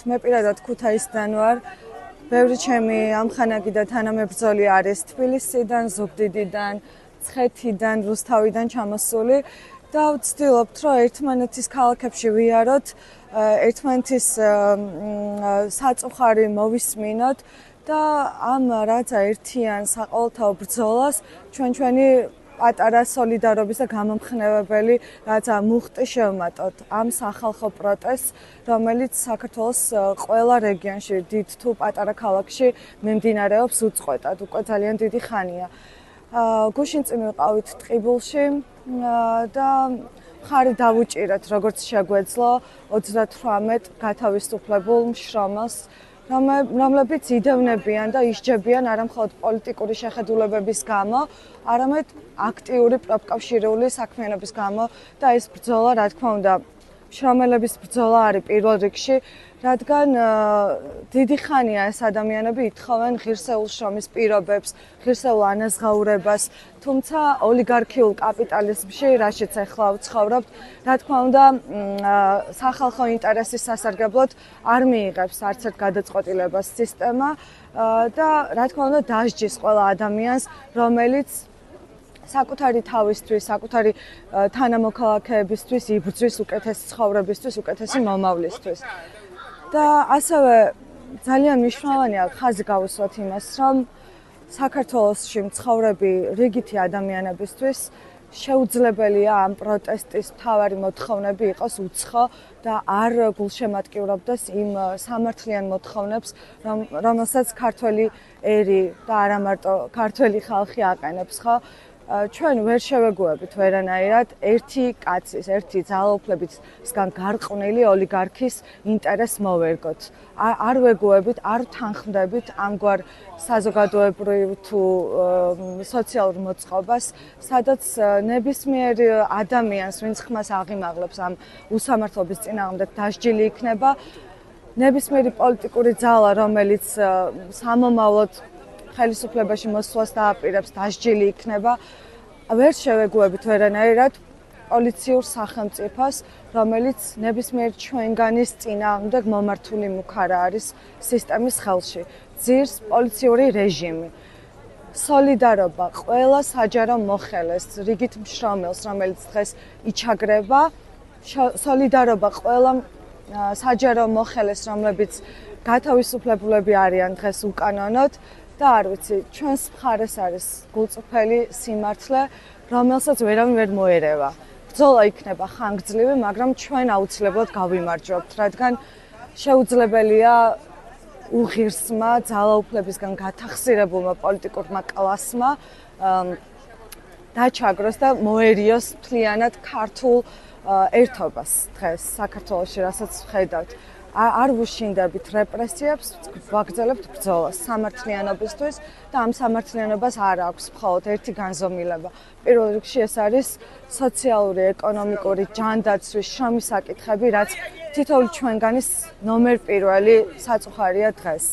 მე პირადად ქუთაისიდან ვარ. ბევრი ჩემი ამხანაგი და თანამებრძოლი არის თბილისიდან, ზუგდიდიდან, მცხეთიდან, რუსთავიდან ჩამოსული და ვცდილობთ, რომ ერთმანეთის ქალაქებში ვიაროთ, ერთმანეთის საწუხარი მოვისმინოთ და ამ რაც ერთიან საყოველთაო ბრძოლას ჩვენი პატარა სოლიდარობის და გამომხნევებელი რაცა მუხტი შევმატოთ ამ სახალხო პროტესტს, რომელიც საქართველოს ყველა რეგიონში, დიდ თუ პატარა ქალაქში მიმდინარეობს უწყვეტად, უკვე ძალიან დიდი ხანია. გუშინ წინ ვიყავით ტყიბულში და მხარი დავუჭირეთ, როგორც შეგვეძლო 38 გათავისუფლებულ მშრომელს, რომლებიც იდევნებიან და ისჯებიან არა მხოლოდ პოლიტიკური შეხედულებების გამო, არამედ აქტიური პროფკავშირული საქმიანობის გამო და ეს ბრძოლა, რა თქმა უნდა, მშრომელების ბრძოლა არის პირველ რიგში, რადგან დიდი ხანია ეს ადამიანები ითხოვენ ღირსეულ შრომის პირობებს, ღირსეულ ანაზღაურებას, თუმცა ოლიგარქიულ კაპიტალიზმში, რაშიც ახლა ვცხოვრობთ, რა თქმა უნდა, სახალხო ინტერესის სასარგებლოდ არ მიიღებს არც ერთ გადაწყვეტილებას სისტემა და რა თქმა უნდა დასჯის ყველა ადამიანს, რომელიც საკუთარი თავისთვის, საკუთარი თანამოქალაქეებისთვის იბრძვის უკეთესი ცხოვრებისთვის, უკეთესი მომავლისთვის. და ასევე ძალიან მნიშვნელოვანია ხაზი გავუსვათ იმას, რომ საქართველოში მცხოვრები რიგითი ადამიანებისთვის შეუძლებელია ამ პროტესტის მთავარი მოთხოვნები იყოს უცხო და არ გულშემატკივრობდეს იმ სამართლიან მოთხოვნებს, რომელსაც ქართველი ერი და არა მარტო ქართველი ხალხი აყენებს, ხო? ჩვენ ვერ შევეგუებით ვერანაირად ერთი კაცის, ერთი ძალაუფლებისგან გარყვნილი ოლიგარქის ინტერესს მოვერგოთ. არ ვეგუებით, არ ვთანხმდებით ამგვარ საზოგადოებრივ თუ სოციალურ მოწყობას, სადაც ნებისმიერ ადამიანს, ვინც ხმას აღიმაღლებს ამ უსამართლობის წინააღმდეგ დასჯილი იქნება, ნებისმიერი პოლიტიკური ძალა, რომელიც სამომავლოდ ხელისუფლებაში მოსვლას დააპირებს, დასჯილი იქნება. ვერ შევეგუებით ვერანაირად პოლიციურ სახელმწიფოს, რომელიც ნებისმიერ ჩვენგანის წინააღმდეგ მომართული მუქარა არის სისტემის ხელში. ძირს პოლიციური რეჟიმი. სოლიდარობა ყველა საჯარო მოხელეს, რიგით მშრომელს, რომელიც დღეს იჩაგრება, სოლიდარობა ყველა საჯარო მოხელეს, რომლებიც გათავისუფლებულები არიან დღეს უკანონოდ. და არ ვიცი, ჩვენს მხარეს არის გულწრფელი სიმართლე, რომელსაც ვერავინ ვერ მოერევა. ბრძოლა იქნება ხანგრძლივი, მაგრამ ჩვენ აუცილებლად გავიმარჯვებთ, რადგან შეუძლებელია უღირსმა ძალაუფლებისგან გათახსირებულმა პოლიტიკურმა კლასმა დაჩაგროს და მოერიოს მთლიანად ქართულ ერთობას დღეს საქართველოში, რასაც ვხედავთ. არ ვუშინდებით რეპრესიებს, ვაგრძელებთ ბრძოლას სამართლიანობისთვის და ამ სამართლიანობას არ აქვს მხოლოდ ერთი განზომილება. პირველ რიგში ეს არის სოციალური, ეკონომიკური, ჯანდაცვის, შრომის საკითხები, რაც თითოეული ჩვენგანის ნომერ პირველი საწუხარია დღეს.